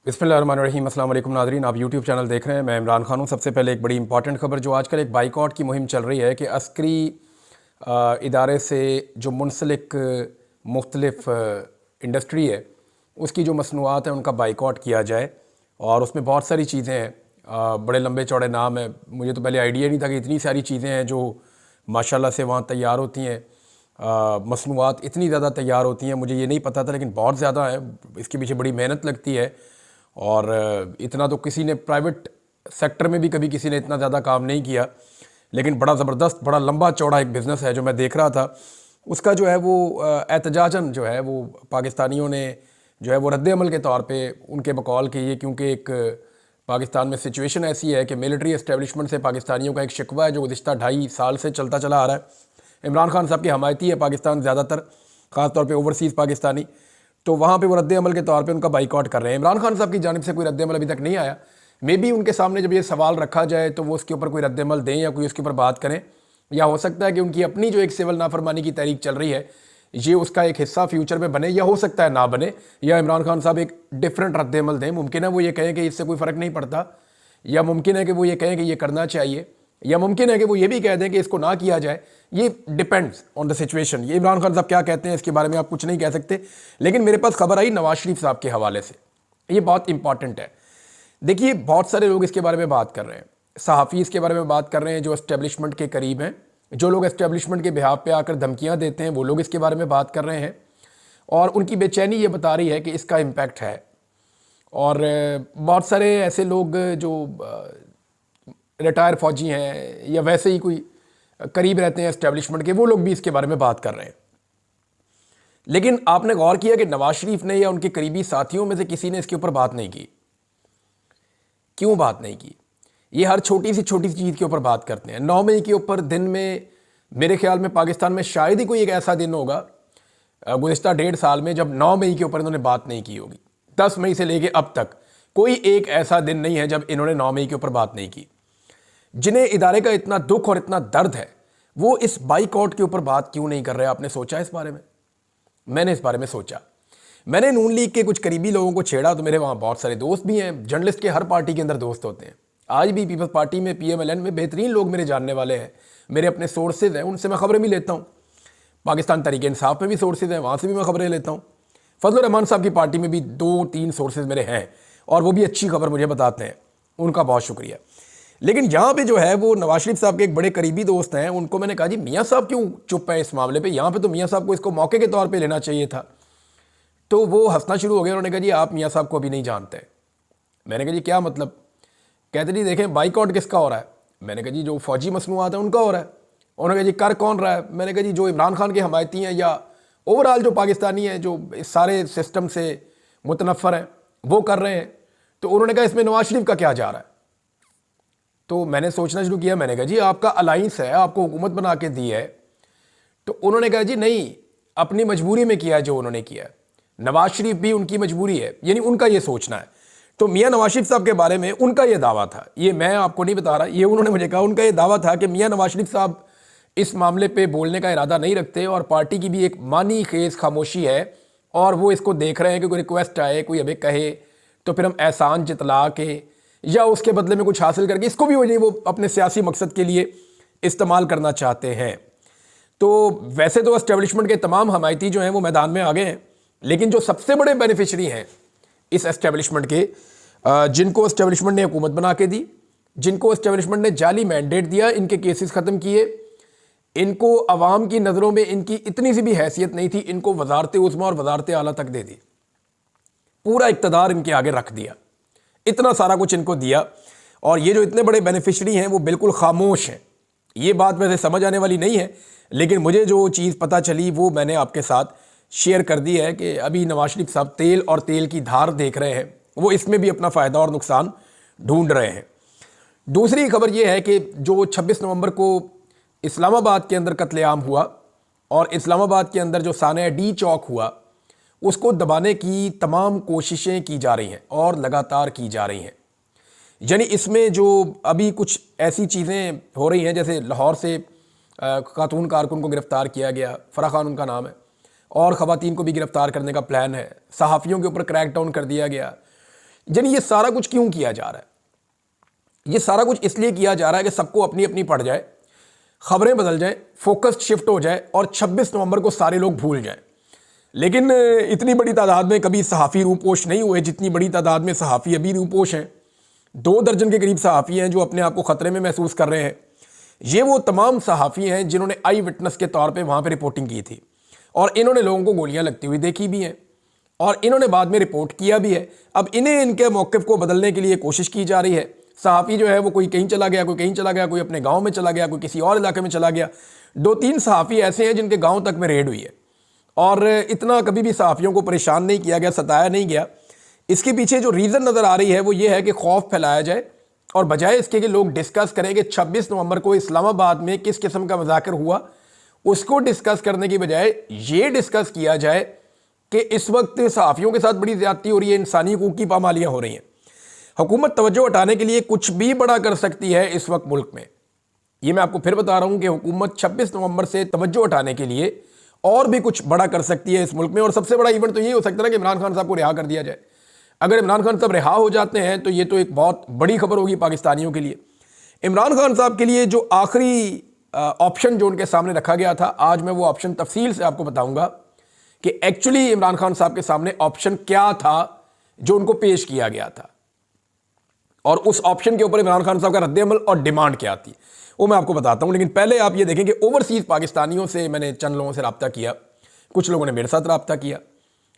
बिस्मिल्लाहिर्रहमानिर्रहीम। अस्सलाम वालेकुम नाज़रीन, आप यूट्यूब चैनल देख रहे हैं। मैं इमरान खान हूँ। सबसे पहले एक बड़ी इंपॉर्टेंट खबर, जो आजकल एक बाइकआउट की मुहिम चल रही है कि अस्करी इदारे से जो मुंसलिक मुख्तलिफ इंडस्ट्री है, उसकी जो मसनूआत हैं उनका बाइकआउट किया जाए। और उसमें बहुत सारी चीज़ें हैं, बड़े लंबे चौड़े नाम है। मुझे तो पहले आइडिया नहीं था कि इतनी सारी चीज़ें हैं जो माशाल्लाह से वहाँ तैयार होती हैं। मसनूआत इतनी ज़्यादा तैयार होती हैं, मुझे ये नहीं पता था, लेकिन बहुत ज़्यादा है। इसके पीछे बड़ी मेहनत लगती है और इतना तो किसी ने प्राइवेट सेक्टर में भी कभी किसी ने इतना ज़्यादा काम नहीं किया। लेकिन बड़ा ज़बरदस्त, बड़ा लंबा चौड़ा एक बिज़नेस है जो मैं देख रहा था। उसका जो है वो एहतजाजन जो है वो पाकिस्तानियों ने जो है वो रद्द-ए-अमल के तौर पे उनके बकौल की ये, क्योंकि एक पाकिस्तान में सिचुएशन ऐसी है कि मिलिट्री एस्टेब्लिशमेंट से पाकिस्तानियों का एक शिकवा है जो गुज़िश्ता 2.5 साल से चलता चला आ रहा है। इमरान खान साहब की हमायती है पाकिस्तान ज़्यादातर, ख़ास तौर पे ओवरसीज़ पाकिस्तानी। तो वहाँ पे वो रद्द-ए-अमल के तौर पे उनका बाइकआउट कर रहे हैं। इमरान खान साहब की जानिब से कोई रद्द-ए-अमल अभी तक नहीं आया। मे बी उनके सामने जब ये सवाल रखा जाए तो वो उसके ऊपर कोई रद्द-ए-अमल दें या कोई उसके ऊपर बात करें, या हो सकता है कि उनकी अपनी जो एक सिविल नाफरमानी की तहरीक चल रही है ये उसका एक हिस्सा फ्यूचर में बने, या हो सकता है ना बने, या इमरान खान साहब एक डिफरेंट रद्द-ए-अमल दें। मुमकिन है वो ये कहें कि इससे कोई फ़र्क नहीं पड़ता, या मुमकिन है कि वो ये कहें कि ये करना चाहिए, या मुमकिन है कि वो ये भी कह दें कि इसको ना किया जाए। ये डिपेंड्स ऑन द सिचुएशन। ये इमरान खान साहब क्या कहते हैं इसके बारे में आप कुछ नहीं कह सकते। लेकिन मेरे पास खबर आई नवाज शरीफ साहब के हवाले से, ये बहुत इंपॉर्टेंट है। देखिए, बहुत सारे लोग इसके बारे में बात कर रहे हैं, सहाफ़ी इसके बारे में बात कर रहे हैं जो एस्टेब्लिशमेंट के करीब हैं, जो लोग एस्टेब्लिशमेट के बिहाफ पे आकर धमकियाँ देते हैं वो लोग इसके बारे में बात कर रहे हैं। और उनकी बेचैनी ये बता रही है कि इसका इम्पैक्ट है। और बहुत सारे ऐसे लोग जो रिटायर फौजी हैं या वैसे ही कोई करीब रहते हैं एस्टेब्लिशमेंट के, वो लोग भी इसके बारे में बात कर रहे हैं। लेकिन आपने गौर किया कि नवाज शरीफ ने या उनके करीबी साथियों में से किसी ने इसके ऊपर बात नहीं की। क्यों बात नहीं की? ये हर छोटी सी चीज़ के ऊपर बात करते हैं। 9 मई के ऊपर दिन में मेरे ख्याल में पाकिस्तान में शायद ही कोई एक ऐसा दिन होगा गुज़िश्ता 1.5 साल में जब 9 मई के ऊपर इन्होंने बात नहीं की होगी। 10 मई से लेके अब तक कोई एक ऐसा दिन नहीं है जब इन्होंने 9 मई के ऊपर बात नहीं की। जिन्हें इदारे का इतना दुख और इतना दर्द है वो इस बाइकआउट के ऊपर बात क्यों नहीं कर रहे? आपने सोचा इस बारे में? मैंने इस बारे में सोचा। मैंने नून लीग के कुछ करीबी लोगों को छेड़ा, तो मेरे वहाँ बहुत सारे दोस्त भी हैं। जर्नलिस्ट के हर पार्टी के अंदर दोस्त होते हैं। आज भी पीपल्स पार्टी में, PMLN में बेहतरीन लोग मेरे जानने वाले हैं, मेरे अपने सोर्सेज हैं, उनसे मैं खबरें भी लेता हूँ। पाकिस्तान तहरीक इंसाफ में भी सोर्सेज हैं, वहाँ से भी मैं खबरें लेता हूँ। फजल रहमान साहब की पार्टी में भी 2-3 सोर्सेज मेरे हैं और वो भी अच्छी खबर मुझे बताते हैं, उनका बहुत शुक्रिया। लेकिन यहाँ पे जो है वो नवाज शरीफ साहब के एक बड़े करीबी दोस्त हैं, उनको मैंने कहा जी मियाँ साहब क्यों चुप हैं इस मामले पे? यहाँ पे तो मियाँ साहब को इसको मौके के तौर पे लेना चाहिए था। तो वो हंसना शुरू हो गया। उन्होंने कहा जी आप मियाँ साहब को अभी नहीं जानते। मैंने कहा जी क्या मतलब? कहते जी देखें बाइकआउट किसका हो रहा है। मैंने कहा जी जो फौजी मसनूआत है उनका हो रहा है। उन्होंने कहा जी कर कौन रहा है? मैंने कहा जी जो इमरान खान के हमायती हैं या ओवरऑल जो पाकिस्तानी हैं जो इस सारे सिस्टम से मुतनफ़र हैं वो कर रहे हैं। तो उन्होंने कहा इसमें नवाज शरीफ का क्या जा रहा है? तो मैंने सोचना शुरू किया। मैंने कहा जी आपका अलाइंस है, आपको हुकूमत बना के दी है। तो उन्होंने कहा जी नहीं, अपनी मजबूरी में किया है जो उन्होंने किया है। नवाज शरीफ भी उनकी मजबूरी है, यानी उनका ये सोचना है। तो मियाँ नवाज शरीफ साहब के बारे में उनका ये दावा था, ये मैं आपको नहीं बता रहा, ये उन्होंने मुझे कहा। उनका ये दावा था कि मियाँ नवाज शरीफ साहब इस मामले पे बोलने का इरादा नहीं रखते और पार्टी की भी एक मानी खेज खामोशी है और वो इसको देख रहे हैं कि कोई रिक्वेस्ट आए, कोई अभी कहे तो फिर हम एहसान जतला के या उसके बदले में कुछ हासिल करके इसको भी वो अपने सियासी मकसद के लिए इस्तेमाल करना चाहते हैं। तो वैसे तो एस्टेब्लिशमेंट के तमाम हमायती जो हैं वो मैदान में आ गए हैं, लेकिन जो सबसे बड़े बेनिफिशरी हैं इस एस्टेब्लिशमेंट के, जिनको एस्टेब्लिशमेंट ने हुकूमत बना के दी, जिनको एस्टेब्लिशमेंट ने जाली मैंडेट दिया, इनके केसेस ख़त्म किए, इनको अवाम की नज़रों में इनकी इतनी सी भी हैसियत नहीं थी, इनको वजारत उज़्मा और वजारत आला तक दे दी, पूरा इक़्तिदार इनके आगे रख दिया, इतना सारा कुछ इनको दिया। और ये जो इतने बड़े बेनिफिशरी हैं वो बिल्कुल खामोश हैं। ये बात वैसे समझ आने वाली नहीं है, लेकिन मुझे जो चीज़ पता चली वो मैंने आपके साथ शेयर कर दी है कि अभी नवाज शरीफ साहब तेल और तेल की धार देख रहे हैं, वो इसमें भी अपना फ़ायदा और नुकसान ढूंढ रहे हैं। दूसरी खबर ये है कि जो 26 नवंबर को इस्लामाबाद के अंदर कत्लेआम हुआ और इस्लामाबाद के अंदर जो सानिया डी चौक हुआ, उसको दबाने की तमाम कोशिशें की जा रही हैं और लगातार की जा रही हैं। यानी इसमें जो अभी कुछ ऐसी चीज़ें हो रही हैं, जैसे लाहौर से खातून कारकुन को गिरफ़्तार किया गया, फ़रा खान उनका नाम है, और ख़वातीन को भी गिरफ़्तार करने का प्लान है। सहाफ़ियों के ऊपर क्रैकडाउन कर दिया गया। यानी ये सारा कुछ क्यों किया जा रहा है? ये सारा कुछ इसलिए किया जा रहा है कि सबको अपनी अपनी पड़ जाए, खबरें बदल जाए, फोकस शिफ्ट हो जाए और 26 नवंबर को सारे लोग भूल जाएं। लेकिन इतनी बड़ी तादाद में कभी सहाफ़ी रूपोश नहीं हुए जितनी बड़ी तादाद में सहाफ़ी अभी रूपोश हैं। 2 दर्जन के करीब सहाफ़ी हैं जो अपने आप को ख़तरे में महसूस कर रहे हैं। ये वो तमाम सहाफ़ी हैं जिन्होंने आई विटनेस के तौर पे वहाँ पे रिपोर्टिंग की थी और इन्होंने लोगों को गोलियां लगती हुई देखी भी हैं और इन्होंने बाद में रिपोर्ट किया भी है। अब इन्हें इनके मौक़िफ़ को बदलने के लिए कोशिश की जा रही है। सहाफ़ी जो है वो कोई कहीं चला गया, कोई कहीं चला गया, कोई अपने गाँव में चला गया, कोई किसी और इलाके में चला गया। 2-3 सहाफ़ी ऐसे हैं जिनके गाँव तक में रेड हुई है और इतना कभी भी सहाफ़ियों को परेशान नहीं किया गया, सताया नहीं गया। इसके पीछे जो रीज़न नज़र आ रही है वो ये है कि खौफ फैलाया जाए और बजाय इसके कि लोग डिस्कस करें कि 26 नवंबर को इस्लामाबाद में किस किस्म का मज़ाकर हुआ, उसको डिस्कस करने की बजाय ये डिस्कस किया जाए कि इस वक्त सहाफ़ियों के साथ बड़ी ज़्यादती हो रही है, इंसानी हुकूक की पामालियाँ हो रही हैं। हुकूमत तवज्जो हटाने के लिए कुछ भी बड़ा कर सकती है इस वक्त मुल्क में। ये मैं आपको फिर बता रहा हूँ कि हुकूमत 26 नवंबर से तवज्जो हटाने के लिए और भी कुछ बड़ा कर सकती है इस मुल्क में। और सबसे बड़ा इवेंट तो ये हो सकता है कि इमरान खान साहब को रिहा कर दिया जाए। अगर इमरान खान साहब रिहा हो जाते हैं तो ये तो एक बहुत बड़ी खबर होगी पाकिस्तानियों के लिए। इमरान खान साहब के लिए जो आखिरी ऑप्शन जो उनके सामने रखा गया था, आज मैं वो ऑप्शन तफसील से आपको बताऊंगा कि एक्चुअली इमरान खान साहब के सामने ऑप्शन क्या था जो उनको पेश किया गया था और उस ऑप्शन के ऊपर इमरान खान साहब का रद्द-ए-अमल और डिमांड क्या थी, वो मैं आपको बताता हूं। लेकिन पहले आप ये देखें कि ओवरसीज़ पाकिस्तानियों से मैंने चंद लोगों से रब्ता किया, कुछ लोगों ने मेरे साथ रब्ता किया।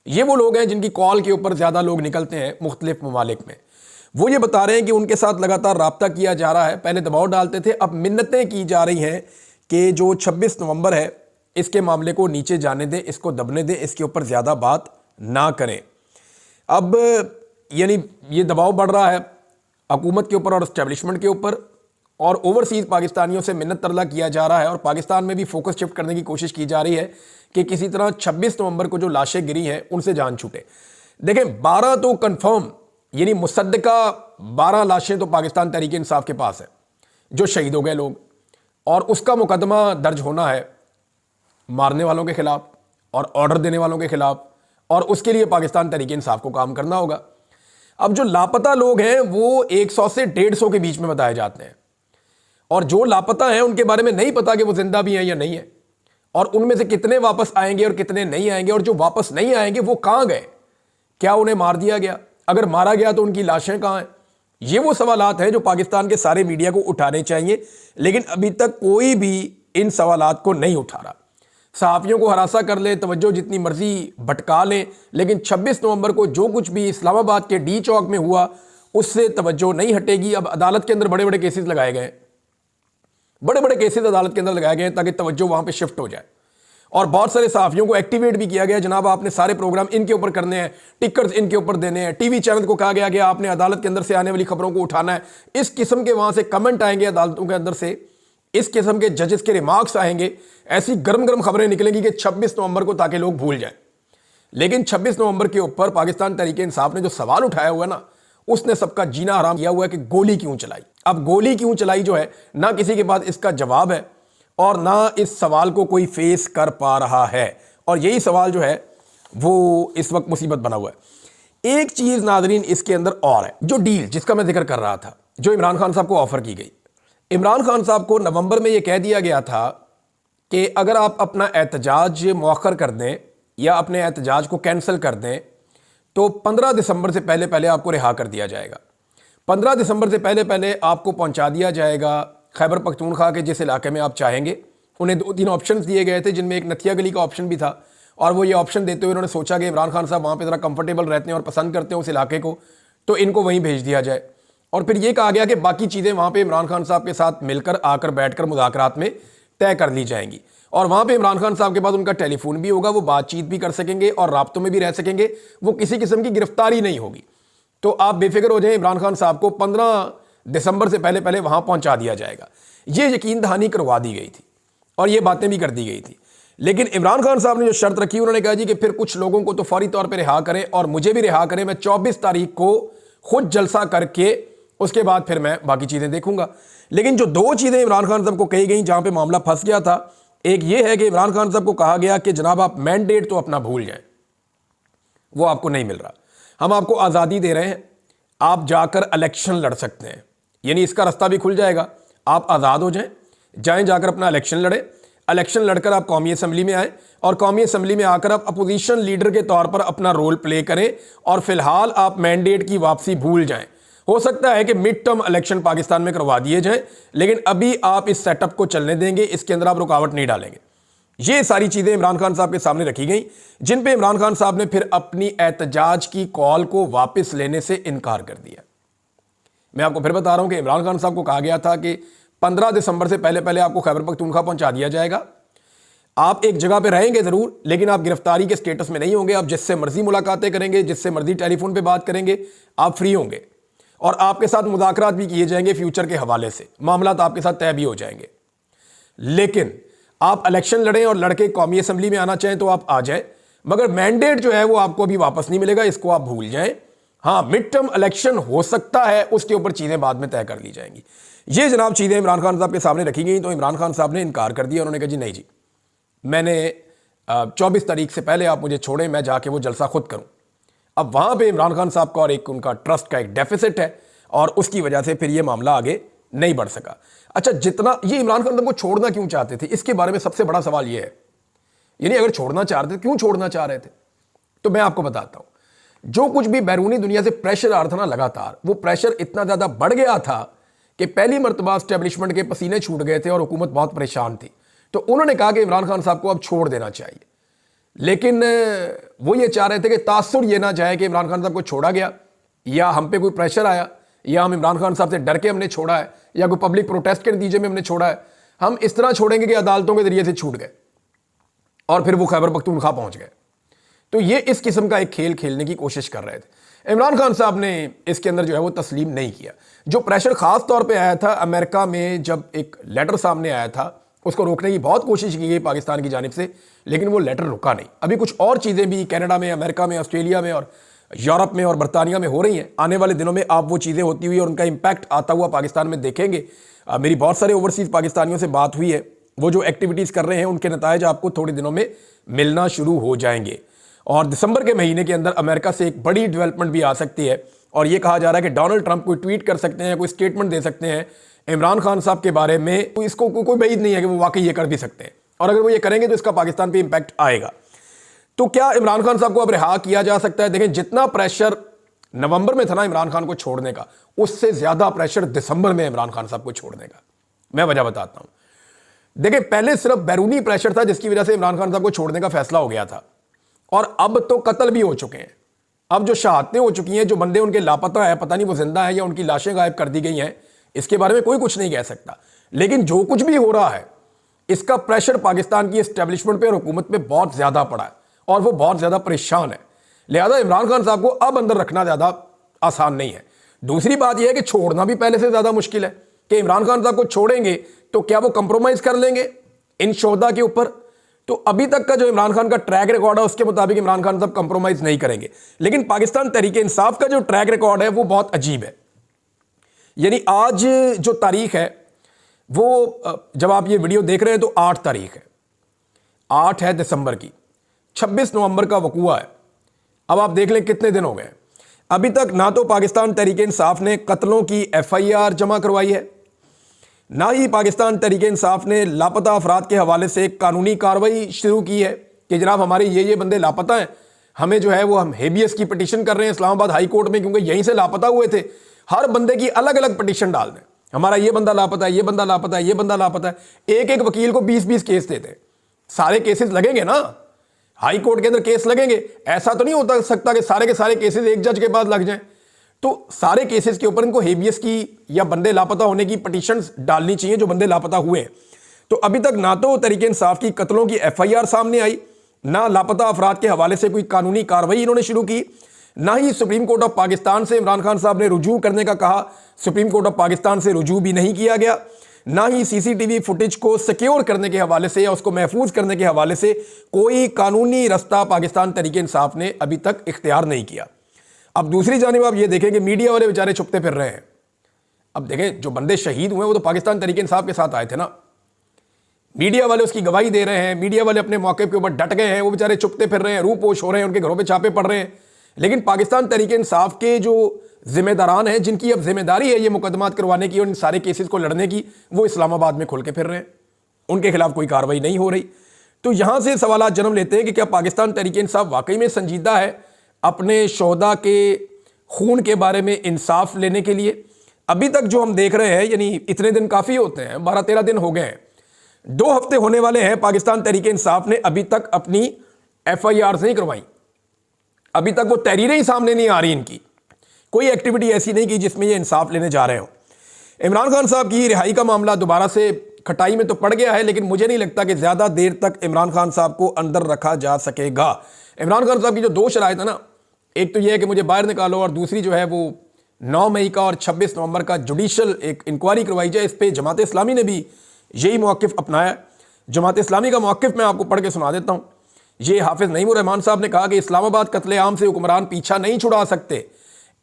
ये वो लोग हैं जिनकी कॉल के ऊपर ज़्यादा लोग निकलते हैं मुख्तलिफ ममालिक में। वो ये बता रहे हैं कि उनके साथ लगातार रब्ता किया जा रहा है। पहले दबाव डालते थे, अब मिन्नतें की जा रही हैं कि जो 26 नवंबर है इसके मामले को नीचे जाने दें, इसको दबने दें, इसके ऊपर ज़्यादा बात ना करें। अब यानी ये दबाव बढ़ रहा है हुकूमत के ऊपर और इस्टेब्लिशमेंट के ऊपर और ओवरसीज़ पाकिस्तानियों से मिन्नत तरला किया जा रहा है और पाकिस्तान में भी फोकस शिफ्ट करने की कोशिश की जा रही है कि किसी तरह 26 नवंबर को जो लाशें गिरी हैं उनसे जान छूटे। देखें 12 तो कंफर्म यानी मुसद्दका 12 लाशें तो पाकिस्तान तहरीक इंसाफ के पास है जो शहीद हो गए लोग और उसका मुकदमा दर्ज होना है मारने वालों के खिलाफ और ऑर्डर देने वालों के खिलाफ और उसके लिए पाकिस्तान तहरीक इंसाफ को काम करना होगा। अब जो लापता लोग हैं वो 100 से 150 के बीच में बताए जाते हैं और जो लापता हैं उनके बारे में नहीं पता कि वो जिंदा भी हैं या नहीं है और उनमें से कितने वापस आएंगे और कितने नहीं आएंगे और जो वापस नहीं आएंगे वो कहां गए, क्या उन्हें मार दिया गया, अगर मारा गया तो उनकी लाशें कहां हैं। ये वो सवालात हैं जो पाकिस्तान के सारे मीडिया को उठाने चाहिए, लेकिन अभी तक कोई भी इन सवालात को नहीं उठा रहा। सहाफ़ियों को हरासा कर ले, तवज्जो जितनी मर्जी भटका लें, लेकिन 26 नवंबर को जो कुछ भी इस्लामाबाद के डी चौक में हुआ उससे तवज्जो नहीं हटेगी। अब अदालत के अंदर बड़े बड़े केसेस लगाए गए, बड़े बड़े केसेस अदालत के अंदर लगाए गए ताकि तवज्जो वहां पे शिफ्ट हो जाए और बहुत सारे सहाफ़ियों को एक्टिवेट भी किया गया। जनाब आपने सारे प्रोग्राम इनके ऊपर करने हैं, टिकर्स इनके ऊपर देने हैं। टीवी चैनल को कहा गया कि आपने अदालत के अंदर से आने वाली खबरों को उठाना है। इस किस्म के वहां से कमेंट आएंगे अदालतों के अंदर से, इस किस्म के जजेस के रिमार्क्स आएंगे, ऐसी गर्म गर्म खबरें निकलेंगी कि 26 नवंबर को ताकि लोग भूल जाएं। लेकिन 26 नवंबर के ऊपर पाकिस्तान तहरीक इंसाफ ने जो सवाल उठाया हुआ ना, उसने सबका जीना हराम किया हुआ है कि गोली क्यों चलाई। अब गोली क्यों चलाई जो है ना किसी के पास इसका जवाब है और ना इस सवाल को कोई फेस कर पा रहा है और यही सवाल जो है वो इस वक्त मुसीबत बना हुआ है। एक चीज़ नाज़रीन इसके अंदर और है, जो डील जिसका मैं जिक्र कर रहा था, जो इमरान खान साहब को ऑफर की गई। इमरान खान साहब को नवंबर में यह कह दिया गया था कि अगर आप अपना एहतजाज मौखर कर दें या अपने एहतजाज को कैंसिल कर दें तो 15 दिसंबर से पहले पहले आपको रिहा कर दिया जाएगा। 15 दिसंबर से पहले पहले आपको पहुंचा दिया जाएगा खैबर पख्तूनख्वा के जिस इलाके में आप चाहेंगे। उन्हें 2-3 ऑप्शन दिए गए थे जिनमें एक नथिया गली का ऑप्शन भी था और वो ये ऑप्शन देते हुए उन्होंने सोचा कि इमरान खान साहब वहाँ पे ज़रा कंफर्टेबल रहते हैं और पसंद करते हैं उस इलाके को, तो इनको वहीं भेज दिया जाए। और फिर ये कहा गया कि बाकी चीज़ें वहाँ पे इमरान खान साहब के साथ मिलकर आकर बैठकर मुज़ाकरात में तय कर ली जाएंगी और वहाँ पे इमरान खान साहब के पास उनका टेलीफोन भी होगा, वो बातचीत भी कर सकेंगे और राब्तों में भी रह सकेंगे, वो किसी किस्म की गिरफ्तारी नहीं होगी। तो आप बेफिक्र हो जाएं, इमरान खान साहब को 15 दिसंबर से पहले पहले वहाँ पहुँचा दिया जाएगा। ये यकीन दहानी करवा दी गई थी और ये बातें भी कर दी गई थी। लेकिन इमरान खान साहब ने जो शर्त रखी, उन्होंने कहा जी कि फिर कुछ लोगों को तो फौरी तौर पर रिहा करें और मुझे भी रिहा करें। मैं 24 तारीख को खुद जलसा करके उसके बाद फिर मैं बाकी चीज़ें देखूंगा। लेकिन जो 2 चीज़ें इमरान खान साहब को कही गई जहाँ पे मामला फंस गया था, एक ये है कि इमरान खान साहब को कहा गया कि जनाब आप मैंडेट तो अपना भूल जाएं, वो आपको नहीं मिल रहा। हम आपको आज़ादी दे रहे हैं, आप जाकर इलेक्शन लड़ सकते हैं, यानी इसका रास्ता भी खुल जाएगा। आप आज़ाद हो जाएं जाकर अपना इलेक्शन लड़े, इलेक्शन लड़कर आप कौमी असम्बली में आए और कौमी असम्बली में आकर आप अपोजिशन लीडर के तौर पर अपना रोल प्ले करें और फिलहाल आप मैंडेट की वापसी भूल जाएं। हो सकता है कि मिड टर्म इलेक्शन पाकिस्तान में करवा दिए जाएं, लेकिन अभी आप इस सेटअप को चलने देंगे, इसके अंदर आप रुकावट नहीं डालेंगे। ये सारी चीज़ें इमरान खान साहब के सामने रखी गई, जिन पे इमरान खान साहब ने फिर अपनी एहतजाज की कॉल को वापस लेने से इनकार कर दिया। मैं आपको फिर बता रहा हूं कि इमरान खान साहब को कहा गया था कि 15 दिसंबर से पहले पहले आपको खैबर पख्तूनख्वा पहुंचा दिया जाएगा। आप एक जगह पे रहेंगे जरूर, लेकिन आप गिरफ्तारी के स्टेटस में नहीं होंगे। आप जिससे मर्जी मुलाकातें करेंगे, जिससे मर्जी टेलीफोन पे बात करेंगे, आप फ्री होंगे और आपके साथ मुज़ाकरात भी किए जाएंगे फ्यूचर के हवाले से, मामलात आपके साथ तय भी हो जाएंगे। लेकिन आप इलेक्शन लड़ें और लड़के कौमी असम्बली में आना चाहें तो आप आ जाएं, मगर मैंडेट जो है वो आपको अभी वापस नहीं मिलेगा, इसको आप भूल जाएं। हाँ, मिड टर्म इलेक्शन हो सकता है, उसके ऊपर चीज़ें बाद में तय कर ली जाएंगी। ये जनाब चीज़ें इमरान खान साहब के सामने रखी गई, तो इमरान खान साहब ने इनकार कर दिया। उन्होंने कहा जी नहीं जी, मैंने 24 तारीख से पहले आप मुझे छोड़ें, मैं जाके वो जलसा खुद करूं। अब वहां पे इमरान खान साहब का और एक उनका ट्रस्ट का एक डेफिसिट है और उसकी वजह से फिर ये मामला आगे नहीं बढ़ सका। अच्छा, जितना ये इमरान खान साहब को छोड़ना क्यों चाहते थे, इसके बारे में सबसे बड़ा सवाल ये है, यानी अगर छोड़ना चाह रहे थे, क्यों छोड़ना चाह रहे थे? तो मैं आपको बताता हूं। जो कुछ भी बैरूनी दुनिया से प्रेशर आ रहा था ना लगातार, वो प्रेशर इतना ज्यादा बढ़ गया था कि पहली मरतबा एस्टेब्लिशमेंट के पसीने छूट गए थे और हुकूमत बहुत परेशान थी। तो उन्होंने कहा कि इमरान खान साहब को अब छोड़ देना चाहिए, लेकिन वो ये चाह रहे थे कि तासुर ये ना जाए कि इमरान खान साहब को छोड़ा गया या हम पे कोई प्रेशर आया या हम इमरान खान साहब से डर के हमने छोड़ा है या कोई पब्लिक प्रोटेस्ट के नतीजे में हमने छोड़ा है। हम इस तरह छोड़ेंगे कि अदालतों के जरिए से छूट गए और फिर वो खैबर पख्तूनख्वा पहुंच गए। तो ये इस किस्म का एक खेल खेलने की कोशिश कर रहे थे। इमरान खान साहब ने इसके अंदर जो है वो तस्लीम नहीं किया। जो प्रेशर खास तौर पे आया था अमेरिका में, जब एक लेटर सामने आया था, उसको रोकने की बहुत कोशिश की गई पाकिस्तान की जानिब से, लेकिन वो लेटर रुका नहीं। अभी कुछ और चीज़ें भी कनाडा में, अमेरिका में, ऑस्ट्रेलिया में और यूरोप में और बरतानिया में हो रही हैं। आने वाले दिनों में आप वो चीज़ें होती हुई और उनका इम्पैक्ट आता हुआ पाकिस्तान में देखेंगे। मेरी बहुत सारे ओवरसीज़ पाकिस्तानियों से बात हुई है, वो जो एक्टिविटीज़ कर रहे हैं उनके नतायज आपको थोड़े दिनों में मिलना शुरू हो जाएंगे। और दिसंबर के महीने के अंदर अमेरिका से एक बड़ी डेवलपमेंट भी आ सकती है और ये कहा जा रहा है कि डोनाल्ड ट्रंप कोई ट्वीट कर सकते हैं, कोई स्टेटमेंट दे सकते हैं इमरान खान साहब के बारे में। तो इसको कोई बैद नहीं है कि वो वाकई ये कर भी सकते हैं, और अगर वो ये करेंगे तो इसका पाकिस्तान पे इंपैक्ट आएगा। तो क्या इमरान खान साहब को अब रिहा किया जा सकता है? देखें, जितना प्रेशर नवंबर में था ना इमरान खान को छोड़ने का, उससे ज्यादा प्रेशर दिसंबर में इमरान खान साहब को छोड़ने का। मैं वजह बताता हूं। देखिए, पहले सिर्फ बैरूनी प्रेशर था जिसकी वजह से इमरान खान साहब को छोड़ने का फैसला हो गया था, और अब तो कत्ल भी हो चुके हैं। अब जो शहादतें हो चुकी हैं, जो बंदे उनके लापता है, पता नहीं वो जिंदा है या उनकी लाशें गायब कर दी गई हैं, इसके बारे में कोई कुछ नहीं कह सकता। लेकिन जो कुछ भी हो रहा है, इसका प्रेशर पाकिस्तान की एस्टेब्लिशमेंट पे और हुकूमत पे बहुत ज्यादा पड़ा है और वो बहुत ज्यादा परेशान है। लिहाजा इमरान खान साहब को अब अंदर रखना ज्यादा आसान नहीं है। दूसरी बात यह है कि छोड़ना भी पहले से ज्यादा मुश्किल है कि इमरान खान साहब को छोड़ेंगे तो क्या वो कंप्रोमाइज कर लेंगे इन शोहदा के ऊपर? तो अभी तक का जो इमरान खान का ट्रैक रिकॉर्ड है उसके मुताबिक इमरान खान साहब कंप्रोमाइज नहीं करेंगे। लेकिन पाकिस्तान तहरीक इंसाफ का जो ट्रैक रिकॉर्ड है वो बहुत अजीब है। यानी आज जो तारीख है वो, जब आप ये वीडियो देख रहे हैं तो 8 तारीख है, 8 है दिसंबर की, 26 नवंबर का वकूआ है। अब आप देख लें कितने दिन हो गए। अभी तक ना तो पाकिस्तान तहरीक इंसाफ ने कत्लों की FIR जमा करवाई है, ना ही पाकिस्तान तहरीक इंसाफ ने लापता अफराद के हवाले से कानूनी कार्रवाई शुरू की है कि जनाब हमारे ये बंदे लापता हैं, हमें जो है वो हम हेबियस की पिटीशन कर रहे हैं इस्लामाबाद हाई कोर्ट में, क्योंकि यहीं से लापता हुए थे। हर बंदे की अलग अलग पिटीशन डाल दें, हमारा ये बंदा लापता है, ये बंदा लापता है, ये बंदा लापता है। एक एक वकील को 20-20 केस देते हैं। सारे केसेस लगेंगे ना, हाई कोर्ट के अंदर केस लगेंगे। ऐसा तो नहीं होता सकता कि सारे के सारे केसेस एक जज के पास लग जाएं। तो सारे केसेस के ऊपर इनको हेबियस की या बंदे लापता होने की पिटीशंस डालनी चाहिए जो बंदे लापता हुए हैं। तो अभी तक ना तो तहरीक इंसाफ की कत्लों की FIR सामने आई, ना लापता अफराद के हवाले से कोई कानूनी कार्रवाई इन्होंने शुरू की, ना ही सुप्रीम कोर्ट ऑफ पाकिस्तान से इमरान खान साहब ने रुजू करने का कहा, सुप्रीम कोर्ट ऑफ पाकिस्तान से रुजू भी नहीं किया गया, ना ही CCTV फुटेज को सिक्योर करने के हवाले से या उसको महफूज करने के हवाले से कोई कानूनी रास्ता पाकिस्तान तहरीक इंसाफ ने अभी तक इख्तियार नहीं किया। अब दूसरी जानिब आप ये देखें कि मीडिया वाले बेचारे छुपते फिर रहे हैं। अब देखें, जो बंदे शहीद हुए वो तो पाकिस्तान तहरीक इंसाफ के साथ आए थे ना, मीडिया वाले उसकी गवाही दे रहे हैं, मीडिया वाले अपने मौके के ऊपर डट गए हैं, वो बेचारे छुपते फिर रहे हैं, रूपोश हो रहे हैं, उनके घरों पे छापे पड़ रहे हैं। लेकिन पाकिस्तान तहरीक इंसाफ के जो जिम्मेदारान हैं, जिनकी अब जिम्मेदारी है ये मुकदमात करवाने की और इन सारे केसेस को लड़ने की, वो इस्लामाबाद में खुल के फिर रहे हैं, उनके खिलाफ कोई कार्रवाई नहीं हो रही। तो यहां से सवाल जन्म लेते हैं कि क्या पाकिस्तान तहरीक इंसाफ वाकई में संजीदा है अपने शोहदा के खून के बारे में इंसाफ लेने के लिए? अभी तक जो हम देख रहे हैं, यानी इतने दिन काफ़ी होते हैं, 12-13 दिन हो गए हैं, 2 हफ्ते होने वाले हैं, पाकिस्तान तहरीक इंसाफ ने अभी तक अपनी FIR नहीं करवाई, अभी तक वो तहरीरें ही सामने नहीं आ रही, इनकी कोई एक्टिविटी ऐसी नहीं की जिसमें ये इंसाफ लेने जा रहे हो। इमरान खान साहब की रिहाई का मामला दोबारा से खटाई में तो पड़ गया है, लेकिन मुझे नहीं लगता कि ज़्यादा देर तक इमरान खान साहब को अंदर रखा जा सकेगा। इमरान खान साहब की जो 2 शराइत है ना, एक तो यह है कि मुझे बाहर निकालो, और दूसरी जो है वो 9 मई का और 26 नवंबर का जुडिशल एक इंक्वायरी करवाई जाए। इस पर जमात इस्लामी ने भी यही मौक़िफ़ अपनाया। जमात इस्लामी का मौक़िफ़ मैं आपको पढ़ के सुना देता हूँ। ये हाफिज़ नईमुर रहमान साहब ने कहा कि इस्लामाबाद कत्लेआम से हुक्मरान पीछा नहीं छुड़ा सकते,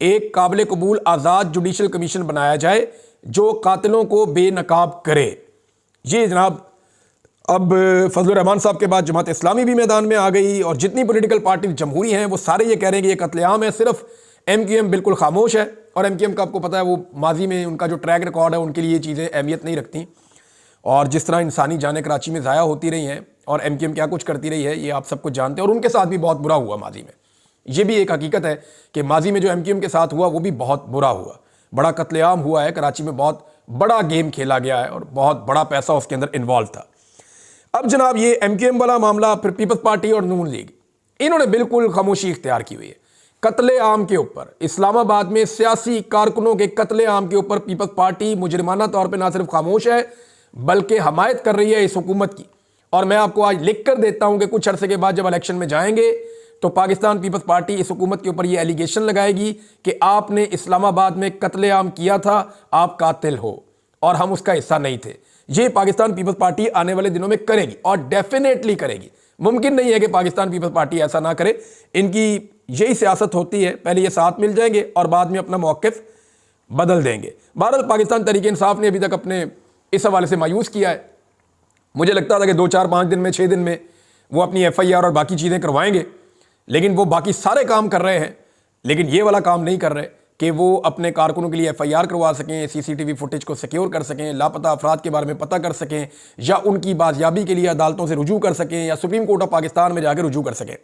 एक काबिल कबूल आज़ाद जुडिशल कमीशन बनाया जाए जो कातिलों को बेनकाब करे। ये जनाब अब फजलुर रहमान साहब के बाद जमात इस्लामी भी मैदान में आ गई, और जितनी पॉलिटिकल पार्टी जमहूरी हैं वो सारे ये कह रहे हैं कि ये कत्लेआम है। सिर्फ MQM बिल्कुल खामोश है, और MQM का आपको पता है वो माजी में उनका जो ट्रैक रिकॉर्ड है उनके लिए ये चीज़ें अहमियत नहीं रखती, और जिस तरह इंसानी जानें कराची में ज़ाया होती रही हैं और MQM क्या कुछ करती रही है ये आप सब कुछ जानते हैं, और उनके साथ भी बहुत बुरा हुआ माजी में। ये भी एक हकीकत है कि माजी में जो MQM के साथ हुआ वो भी बहुत बुरा हुआ, बड़ा कत्लेआम हुआ है, कराची में बहुत बड़ा गेम खेला गया है और बहुत बड़ा पैसा उसके अंदर इन्वॉल्व था। अब जनाब ये MQM वाला मामला, फिर पीपल्स पार्टी और नून लीग, इन्होंने बिल्कुल खामोशी इख्तियार की हुई है कत्लेआम के ऊपर। इस्लामाबाद में सियासी कारकुनों के कत्लेआम के ऊपर पीपल्स पार्टी मुजरिमाना तौर पर ना सिर्फ खामोश है बल्कि हमायत कर रही है इस हुकूमत की। और मैं आपको आज लिख कर देता हूं कि कुछ अरसे के बाद जब इलेक्शन में जाएंगे तो पाकिस्तान पीपल्स पार्टी इस हुकूमत के ऊपर ये एलिगेशन लगाएगी कि आपने इस्लामाबाद में कत्लेआम किया था, आप कातिल हो, और हम उसका हिस्सा नहीं थे। ये पाकिस्तान पीपल्स पार्टी आने वाले दिनों में करेगी, और डेफिनेटली करेगी। मुमकिन नहीं है कि पाकिस्तान पीपल्स पार्टी ऐसा ना करे, इनकी यही सियासत होती है, पहले ये साथ मिल जाएंगे और बाद में अपना मौक़िफ़ बदल देंगे। बहरहाल पाकिस्तान तहरीक इंसाफ ने अभी तक अपने इस हवाले से मायूस किया है। मुझे लगता था कि 2-4-5 दिन में, 6 दिन में वो अपनी FIR और बाकी चीज़ें करवाएंगे, लेकिन वो बाकी सारे काम कर रहे हैं, लेकिन ये वाला काम नहीं कर रहे कि वो अपने कारकुनों के लिए FIR करवा सकें, CCTV फुटेज को सिक्योर कर सकें, लापता अफराद के बारे में पता कर सकें, या उनकी बाजियाबी के लिए अदालतों से रुजू कर सकें, या सुप्रीम कोर्ट ऑफ पाकिस्तान में जाकर रुजू कर सकें।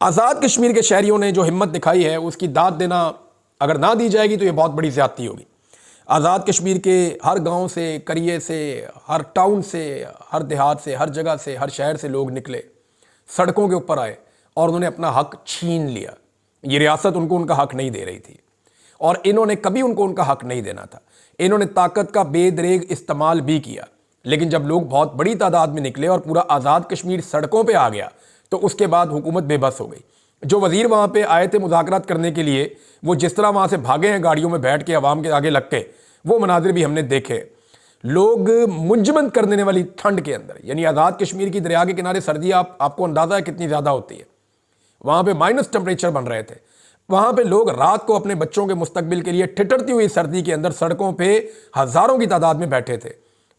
आज़ाद कश्मीर के शहरियों ने जो हिम्मत दिखाई है उसकी दाद देना अगर ना दी जाएगी तो ये बहुत बड़ी ज़्यादती होगी। आज़ाद कश्मीर के हर गांव से, करिए से, हर टाउन से, हर देहात से, हर जगह से, हर शहर से लोग निकले, सड़कों के ऊपर आए और उन्होंने अपना हक छीन लिया। ये रियासत उनको उनका हक नहीं दे रही थी, और इन्होंने कभी उनको उनका हक नहीं देना था। इन्होंने ताकत का बेदरेग इस्तेमाल भी किया, लेकिन जब लोग बहुत बड़ी तादाद में निकले और पूरा आज़ाद कश्मीर सड़कों पर आ गया तो उसके बाद हुकूमत बेबस हो गई। जो वज़ीर वहाँ पे आए थे मुज़ाकरात करने के लिए, वो जिस तरह वहाँ से भागे हैं गाड़ियों में बैठ के अवाम के आगे लग के, वो मनाजिर भी हमने देखे। लोग मुंजमद कर देने वाली ठंड के अंदर, यानी आज़ाद कश्मीर की दरिया के किनारे सर्दी आपको अंदाज़ा है कितनी ज़्यादा होती है, वहाँ पे माइनस टेम्परेचर बन रहे थे। वहाँ पे लोग रात को अपने बच्चों के मुस्तकबिल के लिए ठिठुरती हुई सर्दी के अंदर सड़कों पर हज़ारों की तादाद में बैठे थे।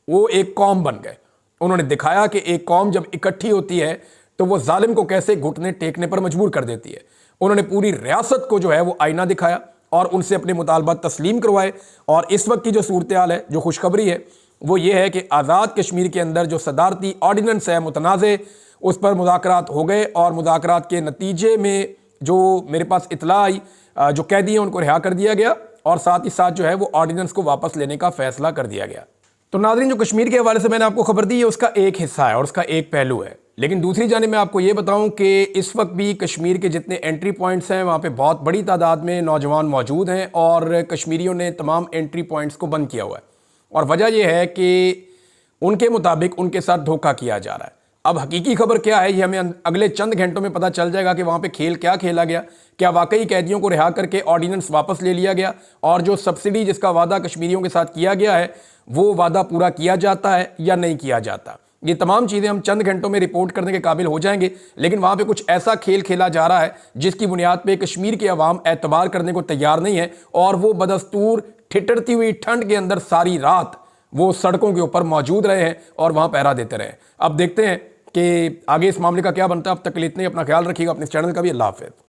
वो एक कौम बन गए। उन्होंने दिखाया कि एक कौम जब इकट्ठी होती है तो वो जालिम को कैसे घुटने टेकने पर मजबूर कर देती है। उन्होंने पूरी रियासत को जो है वो आईना दिखाया और उनसे अपने मुतालबात तस्लीम करवाए। और इस वक्त की जो सूरत हाल है, जो खुशखबरी है, वो ये है कि आज़ाद कश्मीर के अंदर जो सदारती ऑर्डिनेंस है मुतनाज़े, उस पर मुज़ाकरात हो गए, और मुज़ाकरात के नतीजे में जो मेरे पास इतला आई, जो कैदी हैं उनको रिहा कर दिया गया, और साथ ही साथ जो है वो ऑर्डिनेंस को वापस लेने का फैसला कर दिया गया। तो नाज़रीन, जो कश्मीर के हवाले से मैंने आपको खबर दी है उसका एक हिस्सा है और उसका एक पहलू है, लेकिन दूसरी जानिब मैं आपको ये बताऊं कि इस वक्त भी कश्मीर के जितने एंट्री पॉइंट्स हैं वहाँ पे बहुत बड़ी तादाद में नौजवान मौजूद हैं, और कश्मीरियों ने तमाम एंट्री पॉइंट्स को बंद किया हुआ है। और वजह यह है कि उनके मुताबिक उनके साथ धोखा किया जा रहा है। अब हकीकी खबर क्या है ये हमें अगले चंद घंटों में पता चल जाएगा कि वहाँ पे खेल क्या खेला गया। क्या वाकई कैदियों को रिहा करके ऑर्डिनेंस वापस ले लिया गया, और जो सब्सिडी जिसका वादा कश्मीरियों के साथ किया गया है वो वादा पूरा किया जाता है या नहीं किया जाता। ये तमाम चीज़ें हम चंद घंटों में रिपोर्ट करने के काबिल हो जाएंगे, लेकिन वहाँ पे कुछ ऐसा खेल खेला जा रहा है जिसकी बुनियाद पे कश्मीर के अवाम एतबार करने को तैयार नहीं है, और वो बदस्तूर ठिठुरती हुई ठंड के अंदर सारी रात वो सड़कों के ऊपर मौजूद रहे हैं और वहाँ पहरा देते रहे। अब देखते हैं कि आगे इस मामले का क्या बनता है। अब तक के लिए इतने, अपना ख्याल रखिएगा, अपने चैनल का भी। अल्लाह हाफ़िज़।